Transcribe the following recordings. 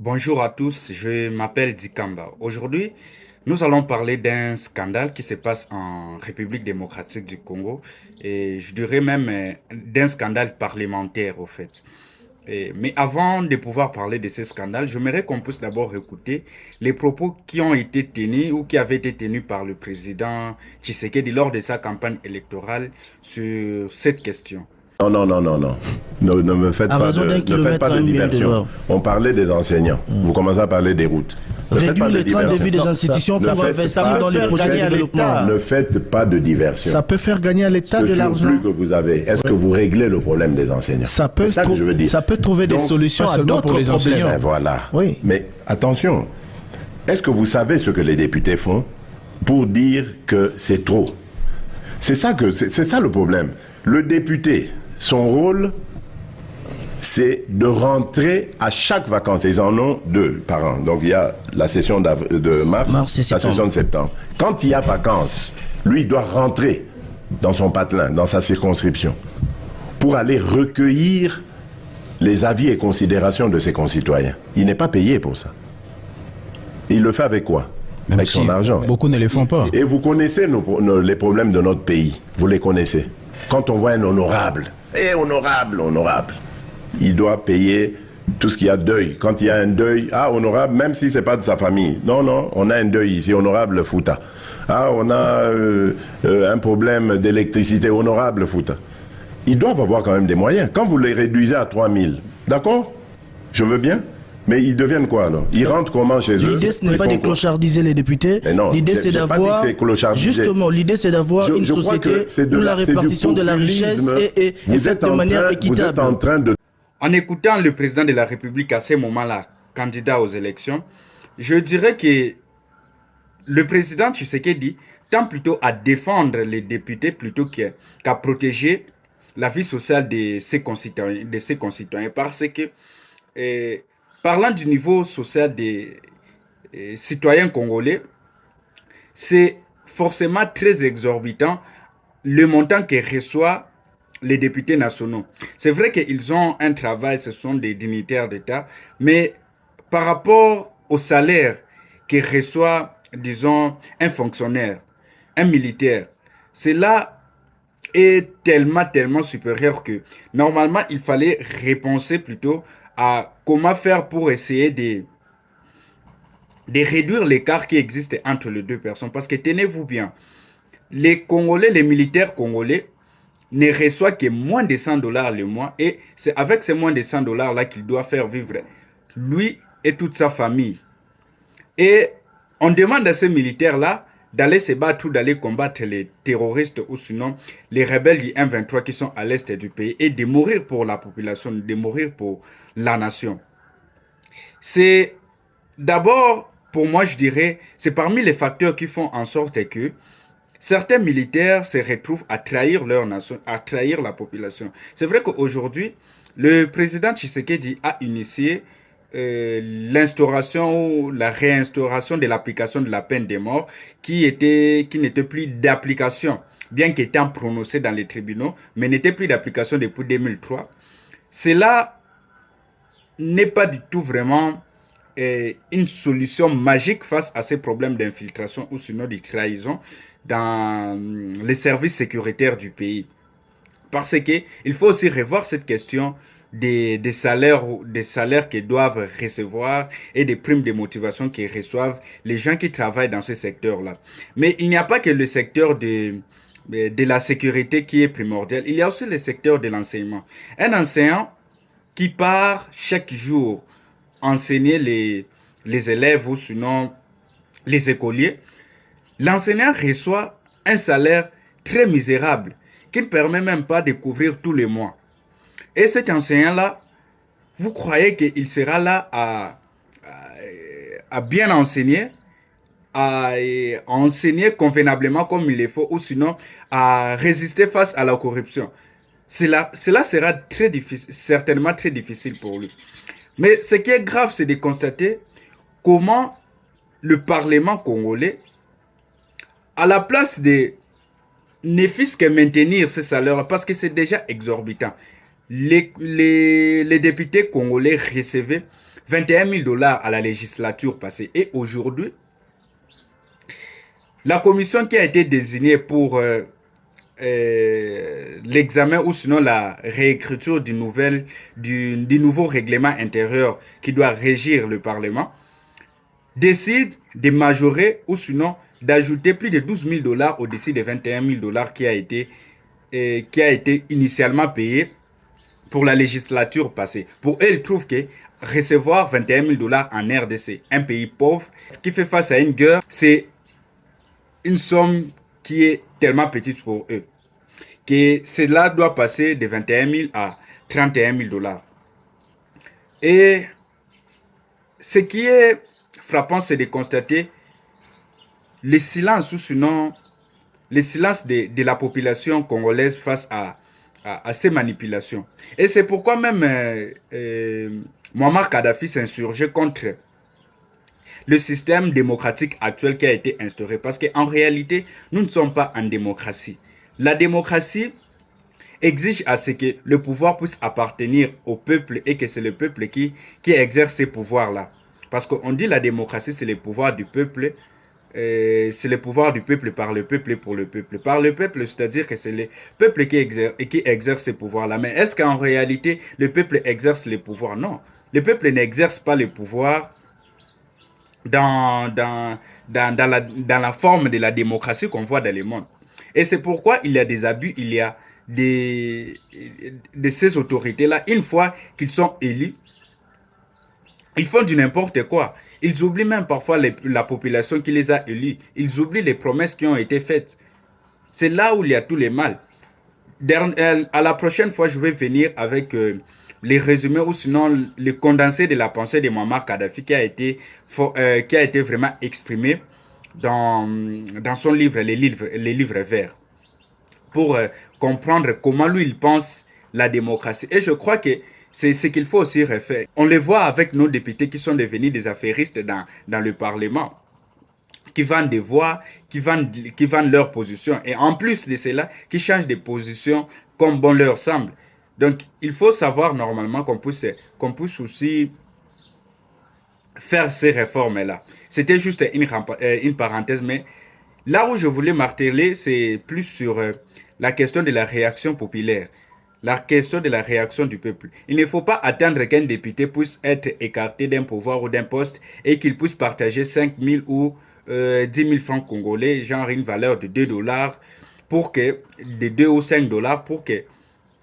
Bonjour à tous, je m'appelle Dikamba. Aujourd'hui, nous allons parler d'un scandale qui se passe en République démocratique du Congo et je dirais même d'un scandale parlementaire au fait. Mais avant de pouvoir parler de ce scandale, j'aimerais qu'on puisse d'abord écouter les propos qui ont été tenus ou qui avaient été tenus par le président Tshisekedi lors de sa campagne électorale sur cette question. Non, non, non, non, non. Ne me faites À pas raison d'un ne faites kilomètre pas de un million de diversion. dollars. On parlait des enseignants. Vous commencez à parler des routes. Ne faites pas Réduire de le train de diversion. vie des institutions Ne pour faites investir pas- dans les projets de gagner à développement. l'État. Ne faites pas de diversion. Ça peut faire gagner à l'État Ce de l'argent. surplus que vous avez, est-ce que vous réglez le problème des enseignants? Ça peut, C'est ça que je veux dire. ça peut trouver des Donc, solutions pas à seulement d'autres pour les problèmes. enseignants. Ben voilà. Oui. Mais attention, est-ce que vous savez ce que les députés font pour dire que c'est trop? C'est ça le problème. Le député, son rôle, c'est de rentrer à chaque vacances. Ils en ont 2 par an. Donc il y a la session de mars, Mars et la septembre. session de septembre. Quand il y a vacances, lui, il doit rentrer dans son patelin, dans sa circonscription, pour aller recueillir les avis et considérations de ses concitoyens. Il n'est pas payé pour ça. Il le fait avec quoi? Même Avec son si argent. beaucoup ne les font pas. Et vous connaissez les problèmes de notre pays. Vous les connaissez. Quand on voit un honorable, honorable, il doit payer tout ce qu'il y a deuil. Quand il y a un deuil, honorable, même si c'est pas de sa famille. Non, non, on a un deuil ici, honorable Fouta. On a un problème d'électricité, honorable Fouta. Ils doivent avoir quand même des moyens. Quand vous les réduisez à 3000, d'accord? Je veux bien. Mais ils deviennent quoi alors? Ils rentrent comment chez eux? L'idée, ce n'est Ils pas font de quoi? clochardiser les députés. Mais non, L'idée, c'est j'ai pas dit d'avoir. que c'est clochardiser. Justement, l'idée, c'est d'avoir une Je crois société que c'est où la c'est du répartition de la richesse populisme. est Vous faite êtes de en manière train- Vous êtes équitable. en train de En écoutant le président de la République à ce moment-là, candidat aux élections, je dirais que le président Tshisekedi tend plutôt à défendre les députés plutôt qu'à protéger la vie sociale de ses concitoyens parce que, euh, parlant du niveau social des citoyens congolais, c'est forcément très exorbitant le montant que reçoivent les députés nationaux. C'est vrai qu'ils ont un travail, ce sont des dignitaires d'État, mais par rapport au salaire que reçoit, disons, un fonctionnaire, un militaire, cela est tellement, tellement supérieur que normalement, il fallait repenser plutôt à comment faire pour essayer de réduire l'écart qui existe entre les deux personnes. Parce que tenez-vous bien, les Congolais, les militaires congolais, ne reçoit que moins de 100 dollars le mois et c'est avec ces moins de 100 dollars là qu'il doit faire vivre lui et toute sa famille. Et on demande à ces militaires là d'aller se battre ou d'aller combattre les terroristes ou sinon les rebelles du M23 qui sont à l'est du pays et de mourir pour la population, de mourir pour la nation. C'est d'abord, pour moi je dirais, c'est parmi les facteurs qui font en sorte que certains militaires se retrouvent à trahir leur nation, à trahir la population. C'est vrai qu'aujourd'hui, le président Tshisekedi a initié l'instauration ou la réinstauration de l'application de la peine de mort qui n'était plus d'application, bien qu'étant prononcée dans les tribunaux, mais n'était plus d'application depuis 2003. Cela n'est pas du tout vraiment une solution magique face à ces problèmes d'infiltration ou sinon de trahison dans les services sécuritaires du pays. Parce que il faut aussi revoir cette question des salaires qu'ils doivent recevoir et des primes de motivation qu'ils reçoivent les gens qui travaillent dans ce secteur-là. Mais il n'y a pas que le secteur de la sécurité qui est primordial, il y a aussi le secteur de l'enseignement. Un enseignant qui part chaque jour enseigner les élèves ou sinon les écoliers, l'enseignant reçoit un salaire très misérable qui ne permet même pas de couvrir tous les mois. Et cet enseignant-là, vous croyez qu'il sera là à bien enseigner, à enseigner convenablement comme il le faut, ou sinon à résister face à la corruption. Cela sera très difficile, certainement très difficile pour lui. Mais ce qui est grave, c'est de constater comment le Parlement congolais, à la place de ne fût-ce que maintenir ce salaire, parce que c'est déjà exorbitant, les députés congolais recevaient 21 000 dollars à la législature passée. Et aujourd'hui, la commission qui a été désignée pour l'examen ou sinon la réécriture du nouveau règlement intérieur qui doit régir le Parlement décide de majorer ou sinon d'ajouter plus de 12 000 dollars au-dessus des 21 000 dollars qui a été initialement payé pour la législature passée. Pour eux, ils trouvent que recevoir 21 000 dollars en RDC, un pays pauvre qui fait face à une guerre, c'est une somme qui est tellement petite pour eux que cela doit passer de 21 000 à 31 000 dollars. Et ce qui est frappant, c'est de constater le silence ou sinon le silence de la population congolaise face à ces manipulations. Et c'est pourquoi même Muammar Kadhafi s'insurgeait contre le système démocratique actuel qui a été instauré. Parce qu'en réalité, nous ne sommes pas en démocratie. La démocratie exige à ce que le pouvoir puisse appartenir au peuple et que c'est le peuple qui exerce ces pouvoirs-là. Parce qu'on dit la démocratie, c'est le pouvoir du peuple. C'est le pouvoir du peuple par le peuple et pour le peuple. Par le peuple, c'est-à-dire que c'est le peuple qui exerce ces pouvoirs-là. Mais est-ce qu'en réalité, le peuple exerce les pouvoirs? Non. Le peuple n'exerce pas le pouvoir dans la forme de la démocratie qu'on voit dans le monde. Et c'est pourquoi il y a des abus, il y a de ces autorités-là, une fois qu'ils sont élus, ils font du n'importe quoi. Ils oublient même parfois la population qui les a élus. Ils oublient les promesses qui ont été faites. C'est là où il y a tous les mal. À la prochaine fois, je vais venir avec les résumés ou sinon le condensé de la pensée de Muammar Kadhafi qui a été vraiment exprimé dans son livre, les livres verts, pour comprendre comment lui il pense la démocratie. Et je crois que c'est ce qu'il faut aussi refaire. On le voit avec nos députés qui sont devenus des affairistes dans le Parlement, qui vendent des voix, qui vendent leur position. Et en plus de cela, qui changent de position comme bon leur semble. Donc, il faut savoir normalement qu'on puisse aussi faire ces réformes-là. C'était juste une parenthèse, mais là où je voulais marteler, c'est plus sur la question de la réaction populaire, la question de la réaction du peuple. Il ne faut pas attendre qu'un député puisse être écarté d'un pouvoir ou d'un poste et qu'il puisse partager 5 000 ou 10 000 francs congolais, genre une valeur de 2 dollars, de 2 ou 5 dollars, pour que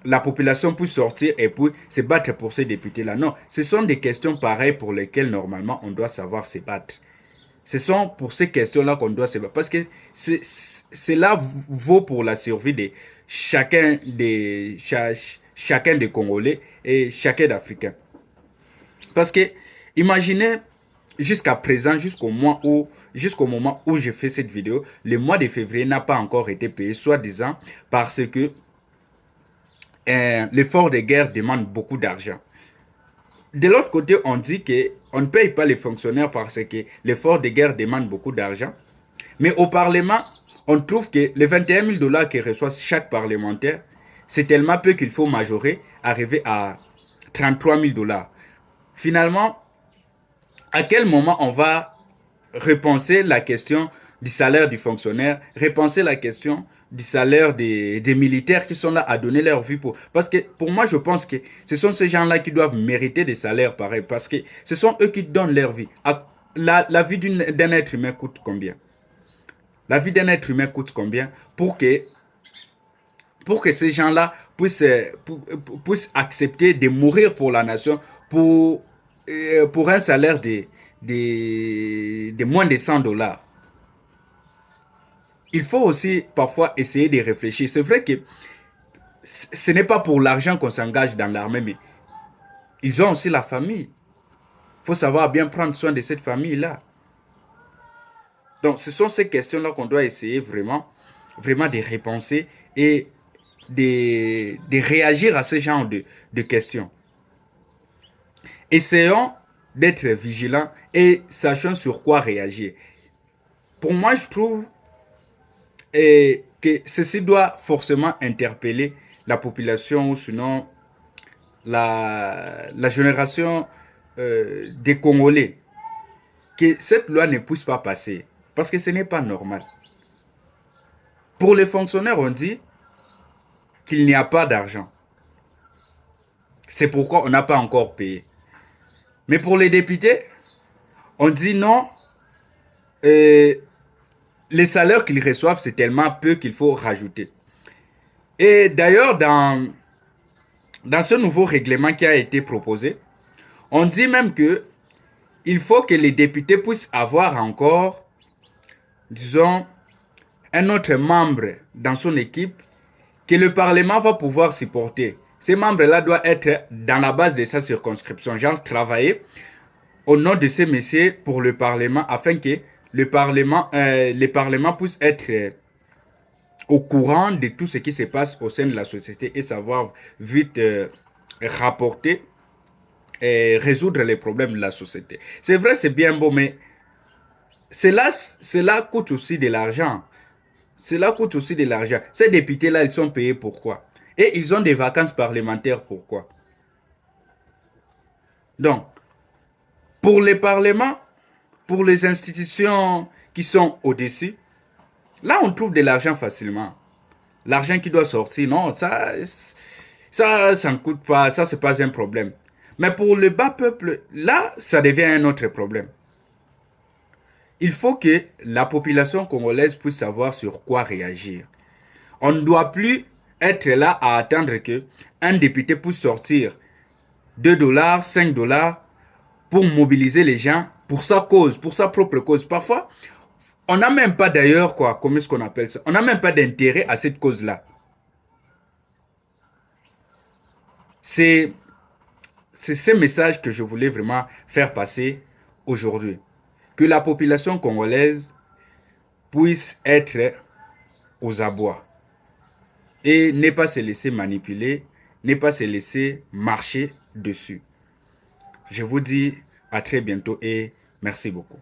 la population puisse sortir et puis se battre pour ces députés-là. Non, ce sont des questions pareilles pour lesquelles normalement on doit savoir se battre. Ce sont pour ces questions-là qu'on doit se battre. Parce que cela vaut pour la survie de chacun des Congolais et chacun d'Africains. Parce que, imaginez, jusqu'à présent, jusqu'au moment où j'ai fait cette vidéo, le mois de février n'a pas encore été payé, soi-disant parce que l'effort de guerre demande beaucoup d'argent. De l'autre côté, on dit qu'on ne paye pas les fonctionnaires parce que l'effort de guerre demande beaucoup d'argent. Mais au Parlement, on trouve que les 21 000 dollars que reçoit chaque parlementaire, c'est tellement peu qu'il faut majorer, arriver à 33 000 dollars. Finalement, à quel moment on va repenser la question du salaire du fonctionnaire, repenser la question du salaire des militaires qui sont là à donner leur vie pour... Parce que pour moi, je pense que ce sont ces gens-là qui doivent mériter des salaires pareils, parce que ce sont eux qui donnent leur vie. La vie d'un être humain coûte combien? La vie d'un être humain coûte combien pour que ces gens-là puissent accepter de mourir pour la nation pour un salaire de moins de 100 dollars? Il faut aussi parfois essayer de réfléchir. C'est vrai que ce n'est pas pour l'argent qu'on s'engage dans l'armée, mais ils ont aussi la famille. Il faut savoir bien prendre soin de cette famille-là. Donc, ce sont ces questions-là qu'on doit essayer vraiment de repenser et de réagir à ce genre de questions. Essayons d'être vigilants et sachons sur quoi réagir. Pour moi, je trouve que ceci doit forcément interpeller la population ou sinon la génération des Congolais que cette loi ne puisse pas passer. Parce que ce n'est pas normal. Pour les fonctionnaires, on dit qu'il n'y a pas d'argent. C'est pourquoi on n'a pas encore payé. Mais pour les députés, on dit non, les salaires qu'ils reçoivent, c'est tellement peu qu'il faut rajouter. Et d'ailleurs, dans ce nouveau règlement qui a été proposé, on dit même que il faut que les députés puissent avoir encore, disons, un autre membre dans son équipe que le Parlement va pouvoir supporter. Ces membres-là doivent être dans la base de sa circonscription, genre travailler au nom de ces messieurs pour le Parlement afin que le Parlement puisse être au courant de tout ce qui se passe au sein de la société et savoir vite rapporter et résoudre les problèmes de la société. C'est vrai, c'est bien beau, mais cela coûte aussi de l'argent. Cela coûte aussi de l'argent. Ces députés-là, ils sont payés pourquoi? Et ils ont des vacances parlementaires pourquoi? Donc, pour les parlements, pour les institutions qui sont au-dessus, là, on trouve de l'argent facilement. L'argent qui doit sortir, non, ça ne coûte pas, ça, c'est pas un problème. Mais pour le bas peuple, là, ça devient un autre problème. Il faut que la population congolaise puisse savoir sur quoi réagir. On ne doit plus être là à attendre que un député puisse sortir 2 dollars, 5 dollars pour mobiliser les gens pour sa cause, pour sa propre cause. Parfois, on n'a même pas d'ailleurs, comment est-ce qu'on appelle ça? On n'a même pas d'intérêt à cette cause-là. C'est ce message que je voulais vraiment faire passer aujourd'hui. Que la population congolaise puisse être aux abois et ne pas se laisser manipuler, ne pas se laisser marcher dessus. Je vous dis à très bientôt et merci beaucoup.